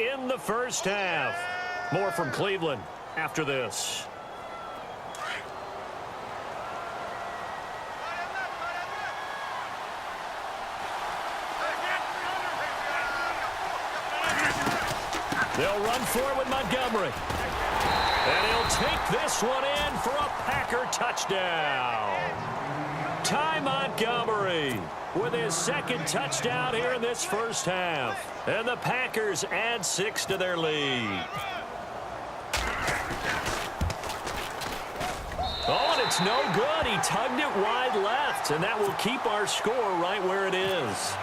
in the first half. More from Cleveland after this. They'll run for it with Montgomery. And he'll take this one in for a Packer touchdown. Ty Montgomery with his second touchdown here in this first half. And the Packers add 6 to their lead. Oh, and it's no good. He tugged it wide left, and that will keep our score right where it is.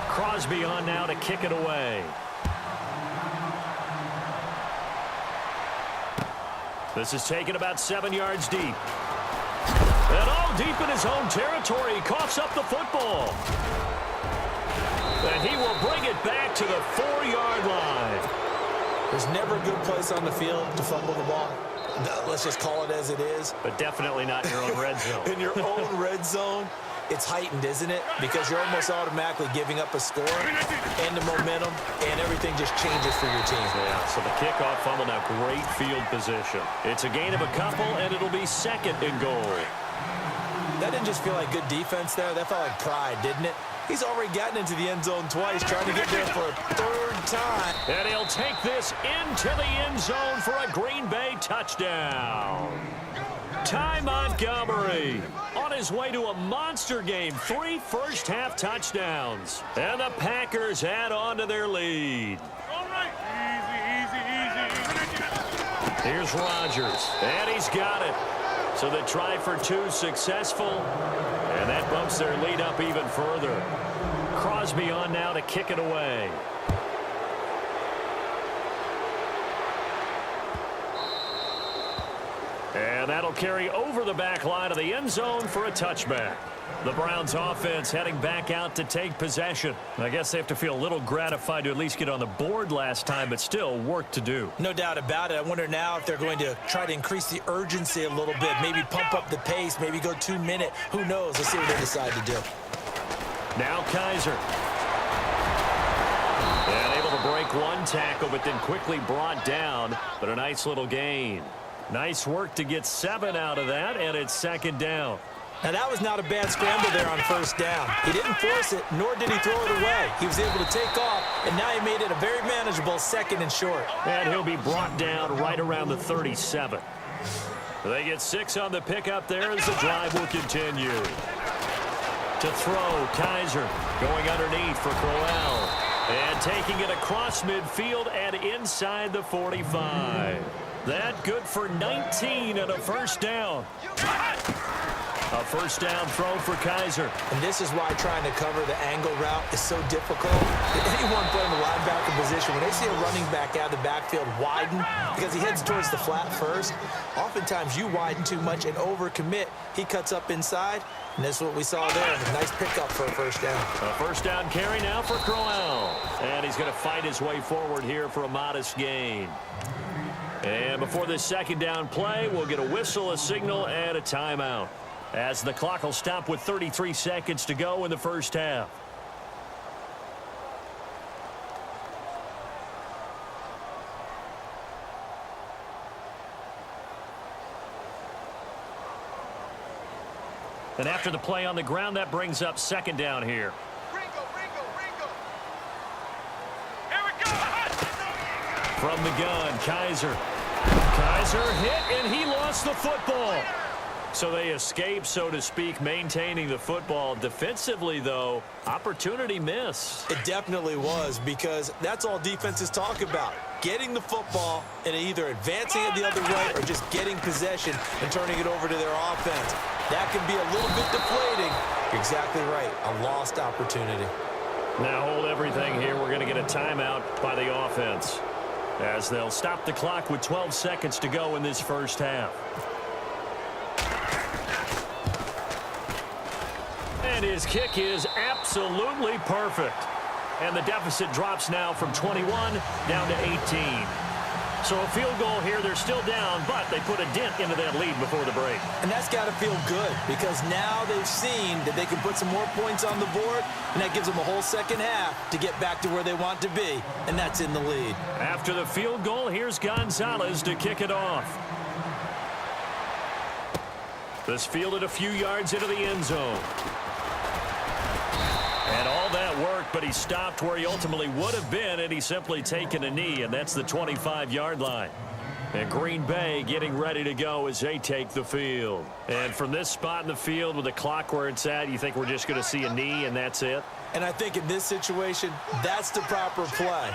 Crosby on now to kick it away. This is taken about 7 yards deep. And all deep in his own territory. He coughs up the football. And he will bring it back to the 4-yard line. There's never a good place on the field to fumble the ball. Let's just call it as it is. But definitely not in your own red zone. In your own red zone, it's heightened, isn't it? Because you're almost automatically giving up a score and the momentum, and everything just changes for your team. Yeah, so the kickoff fumble now, great field position. It's a gain of a couple, and it'll be second and goal. That didn't just feel like good defense there. That felt like pride, didn't it? He's already gotten into the end zone twice, trying to get there for a third time. And he'll take this into the end zone for a Green Bay touchdown. Ty Montgomery on his way to a monster game. 3 first-half touchdowns. And the Packers add on to their lead. All right. Easy. Here's Rodgers. And he's got it. So the try for 2 successful. And that bumps their lead up even further. Crosby on now to kick it away. And that'll carry over the back line of the end zone for a touchback. The Browns offense heading back out to take possession. I guess they have to feel a little gratified to at least get on the board last time, but still work to do. No doubt about it. I wonder now if they're going to try to increase the urgency a little bit, maybe pump up the pace, maybe go 2-minute. Who knows? Let's see what they decide to do. Now Kaiser. And able to break one tackle, but then quickly brought down. But a nice little gain. Nice work to get 7 out of that, and it's second down. Now, that was not a bad scramble there on first down. He didn't force it, nor did he throw it away. He was able to take off, and now he made it a very manageable second and short. And he'll be brought down right around the 37. They get 6 on the pickup there as the drive will continue. To throw, Kaiser going underneath for Crowell. And taking it across midfield and inside the 45. That good for 19 and a first down. A first down throw for Kaiser. And this is why trying to cover the angle route is so difficult. Anyone playing the linebacker position, when they see a running back out of the backfield widen, because he heads towards the flat first, oftentimes you widen too much and overcommit. He cuts up inside, and that's what we saw there. A nice pickup for a first down. A first down carry now for Crowell. And he's going to fight his way forward here for a modest gain. And before this second down play, we'll get a whistle, a signal, and a timeout, as the clock will stop with 33 seconds to go in the first half. And after the play on the ground, that brings up second down here. Ringo. Here we go. From the gun, Kaiser. Kaiser hit, and he lost the football. So they escape, so to speak, maintaining the football. Defensively, though, opportunity missed. It definitely was, because that's all defenses talk about. Getting the football and either advancing it the other way or just getting possession and turning it over to their offense. That can be a little bit deflating. You're exactly right. A lost opportunity. Now hold everything here. We're going to get a timeout by the offense, as they'll stop the clock with 12 seconds to go in this first half. And his kick is absolutely perfect. And the deficit drops now from 21 down to 18. So a field goal here, they're still down, but they put a dent into that lead before the break. And that's got to feel good because now they've seen that they can put some more points on the board, and that gives them a whole second half to get back to where they want to be, and that's in the lead. After the field goal, here's Gonzalez to kick it off. This fielded a few yards into the end zone. And all that work, but he stopped where he ultimately would have been, and he's simply taken a knee, and that's the 25-yard line. And Green Bay getting ready to go as they take the field. And from this spot in the field with the clock where it's at, you think we're just going to see a knee and that's it? And I think in this situation, that's the proper play.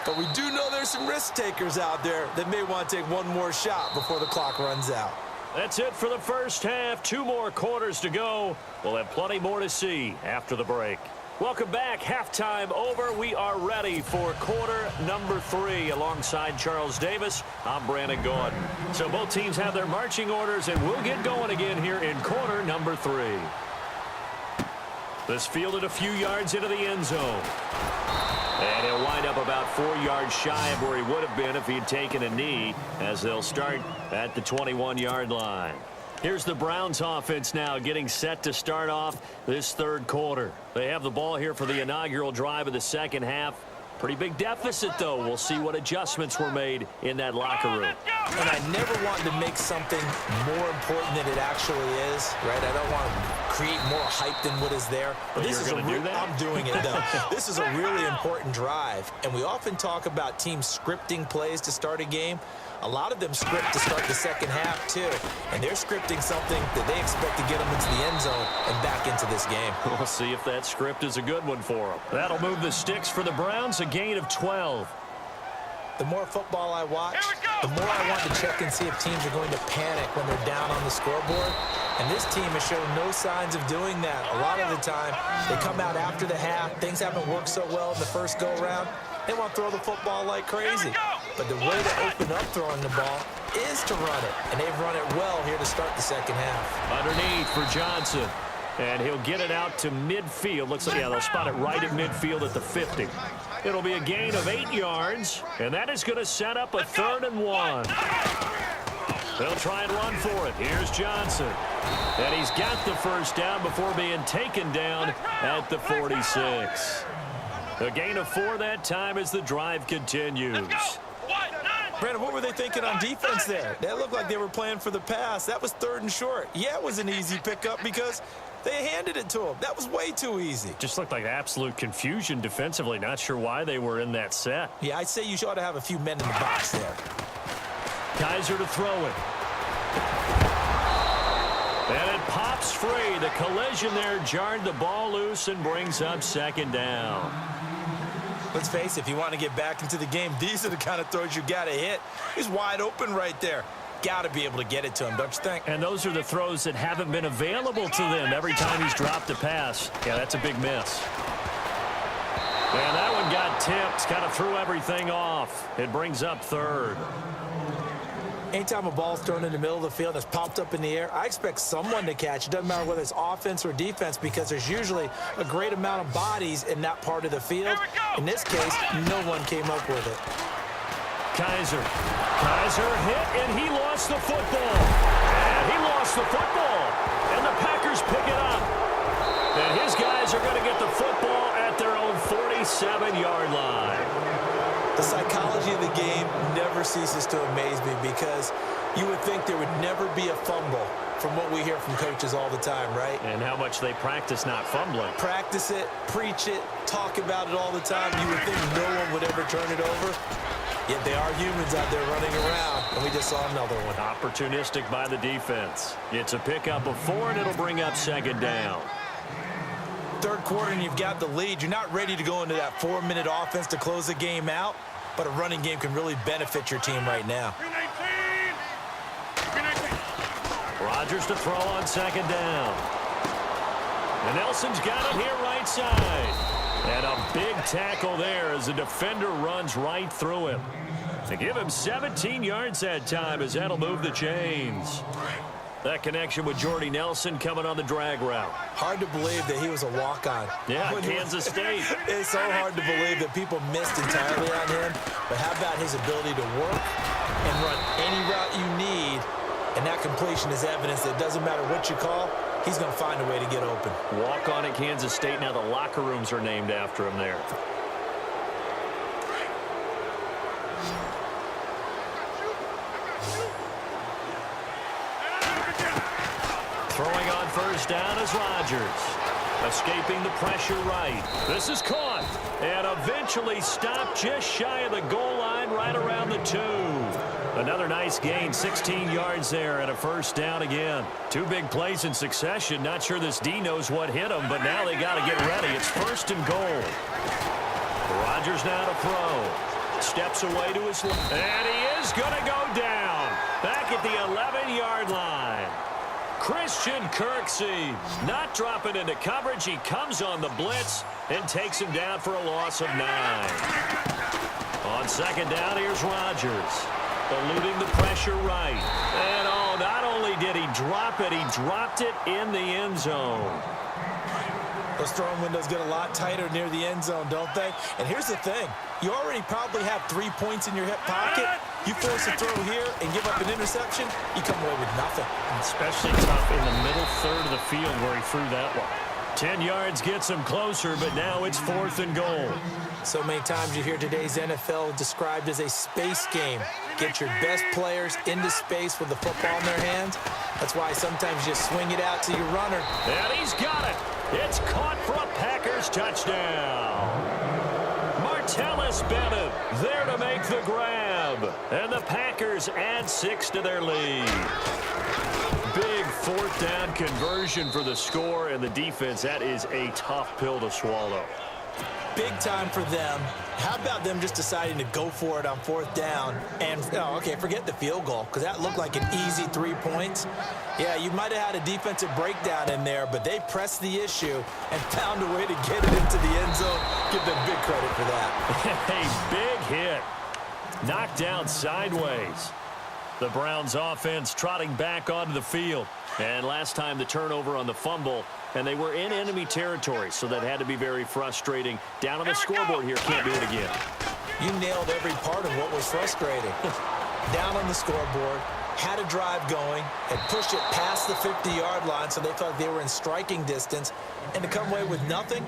But we do know there's some risk takers out there that may want to take one more shot before the clock runs out. That's it for the first half. 2 more quarters to go. We'll have plenty more to see after the break. Welcome back. Halftime over. We are ready for quarter number 3. Alongside Charles Davis, I'm Brandon Gordon. So both teams have their marching orders, and we'll get going again here in quarter number 3. This fielded a few yards into the end zone. And he'll wind up about 4 yards shy of where he would have been if he'd taken a knee, as they'll start at the 21-yard line. Here's the Browns offense now getting set to start off this third quarter. They have the ball here for the inaugural drive of the second half. Pretty big deficit, though. We'll see what adjustments were made in that locker room. And I never want to make something more important than it actually is, right? I don't want to create more hype than what is there. But this is I'm doing it, though. This is a really important drive. And we often talk about teams scripting plays to start a game. A lot of them script to start the second half, too. And they're scripting something that they expect to get them into the end zone and back into this game. We'll see if that script is a good one for them. That'll move the sticks for the Browns, a gain of 12. The more football I watch, the more I want to check and see if teams are going to panic when they're down on the scoreboard. And this team has shown no signs of doing that. A lot of the time, they come out after the half. Things haven't worked so well in the first go-around. They want to throw the football like crazy. But the way to open up throwing the ball is to run it. And they've run it well here to start the second half. Underneath for Johnson. And he'll get it out to midfield. Looks like, yeah, they'll spot it right at midfield at the 50. It'll be a gain of 8 yards. And that is going to set up a 3rd and 1. They'll try and run for it. Here's Johnson. And he's got the first down before being taken down at the 46. A gain of 4 that time as the drive continues. Brandon, what were they thinking on defense there? That looked like they were playing for the pass. That was 3rd and short. Yeah, it was an easy pickup because they handed it to him. That was way too easy. Just looked like absolute confusion defensively. Not sure why they were in that set. Yeah, I'd say you ought to have a few men in the box there. Kaiser to throw it. And it pops free. The collision there jarred the ball loose and brings up 2nd down. Let's face it, if you want to get back into the game, these are the kind of throws you got to hit. He's wide open right there. Got to be able to get it to him, don't you think? And those are the throws that haven't been available to them every time he's dropped a pass. Yeah, that's a big miss. And that one got tipped, kind of threw everything off. It brings up 3rd. Anytime a ball's thrown in the middle of the field and it's popped up in the air, I expect someone to catch. It doesn't matter whether it's offense or defense because there's usually a great amount of bodies in that part of the field. In this case, no one came up with it. Kaiser hit, and he lost the football. And he lost the football. And the Packers pick it up. And his guys are going to get the football at their own 47-yard line. The psychology of the game never ceases to amaze me because you would think there would never be a fumble from what we hear from coaches all the time, right? And how much they practice not fumbling. Practice it, preach it, talk about it all the time. You would think no one would ever turn it over. Yet they are humans out there running around, and we just saw another one. Opportunistic by the defense. It's a pickup of 4, and it'll bring up 2nd down. Third quarter, and you've got the lead. You're not ready to go into that 4-minute offense to close the game out, but a running game can really benefit your team right now. Rodgers to throw on 2nd down. And Nelson's got him here right side. And a big tackle there as the defender runs right through him. To give him 17 yards that time as that'll move the chains. That connection with Jordy Nelson coming on the drag route. Hard to believe that he was a walk-on. Yeah, Kansas State. It's so hard to believe that people missed entirely on him. But how about his ability to work and run any route you need? And that completion is evidence that it doesn't matter what you call, he's going to find a way to get open. Walk on at Kansas State. Now the locker rooms are named after him there. Throwing on first down is Rodgers. Escaping the pressure right. This is caught and eventually stopped just shy of the goal line right around the 2. Another nice gain, 16 yards there and a first down again. 2 big plays in succession. Not sure this D knows what hit him, but now they got to get ready. It's first and goal. Rodgers now to throw. Steps away to his left. And he is going to go down. Back at the 11-yard line. Christian Kirksey not dropping into coverage. He comes on the blitz and takes him down for a loss of 9. On second down, here's Rodgers. Eluding the pressure right. And oh, not only did he drop it, he dropped it in the end zone. Those throwing windows get a lot tighter near the end zone, don't they? And here's the thing. You already probably have 3 points in your hip pocket. You force a throw here and give up an interception, you come away with nothing. Especially tough in the middle third of the field where he threw that one. 10 yards gets him closer, but now it's 4th and goal. So many times you hear today's NFL described as a space game. Get your best players into space with the football in their hands. That's why sometimes you swing it out to your runner. And he's got it. It's caught for a Packers touchdown. Martellus Bennett there to make the grab. And the Packers add 6 to their lead. Big 4th down conversion for the score, and the defense, that is a tough pill to swallow. Big time for them. How about them just deciding to go for it on 4th down? And, oh, okay, forget the field goal, because that looked like an easy 3 points. Yeah, you might have had a defensive breakdown in there, but they pressed the issue and found a way to get it into the end zone. Give them big credit for that. A big hit. Knocked down sideways. The Browns offense trotting back onto the field. And last time the turnover on the fumble, and they were in enemy territory, so that had to be very frustrating. Down on the scoreboard here, can't do it again. You nailed every part of what was frustrating. Down on the scoreboard, had a drive going, and pushed it past the 50-yard line so they thought they were in striking distance, and to come away with nothing,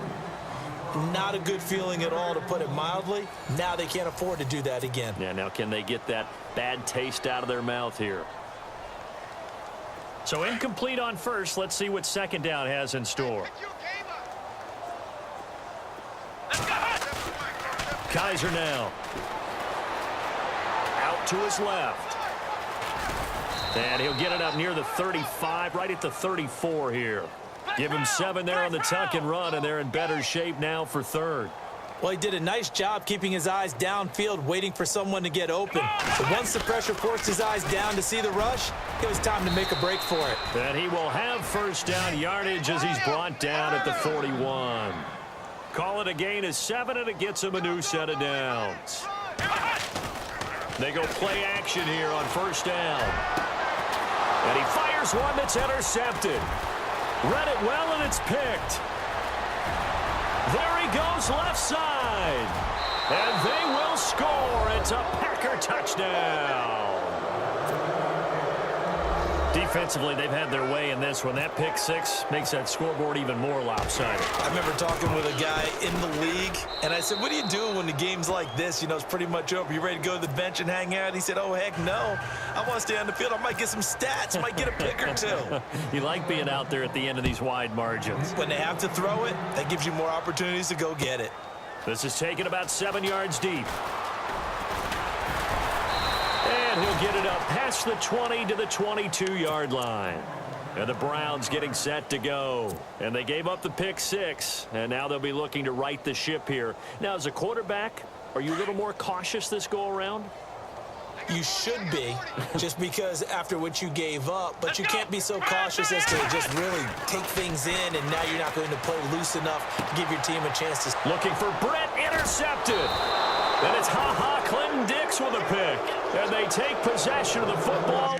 not a good feeling at all, to put it mildly. Now they can't afford to do that again. Yeah, now can they get that bad taste out of their mouth here? So incomplete on first. Let's see what second down has in store. Kaiser now. Out to his left. And he'll get it up near the 35, right at the 34 here. Give him 7 there on the tuck and run, and they're in better shape now for 3rd. Well, he did a nice job keeping his eyes downfield, waiting for someone to get open. But once the pressure forced his eyes down to see the rush, it was time to make a break for it. And he will have first down yardage as he's brought down at the 41. Call it a gain of 7, and it gets him a new set of downs. They go play action here on first down. And he fires one that's intercepted. Read it well, and it's picked. There he goes left side. And they will score. It's a Packer touchdown. Defensively, they've had their way in this one. That pick 6 makes that scoreboard even more lopsided. I remember talking with a guy in the league, and I said, what do you do when the game's like this? You know, it's pretty much over. You ready to go to the bench and hang out? He said, oh, heck no. I want to stay on the field. I might get some stats. I might get a pick or 2. You like being out there at the end of these wide margins. When they have to throw it, that gives you more opportunities to go get it. This is taken about 7 yards deep. And he'll get it up past the 20 to the 22-yard line. And the Browns getting set to go. And they gave up the pick 6, and now they'll be looking to right the ship here. Now, as a quarterback, are you a little more cautious this go-around? You should be, just because after what you gave up, but you can't be so cautious as to just really take things in, and now you're not going to play loose enough to give your team a chance to... Looking for Brett, intercepted. And it's Clinton Dix with a pick. And they take possession of the football.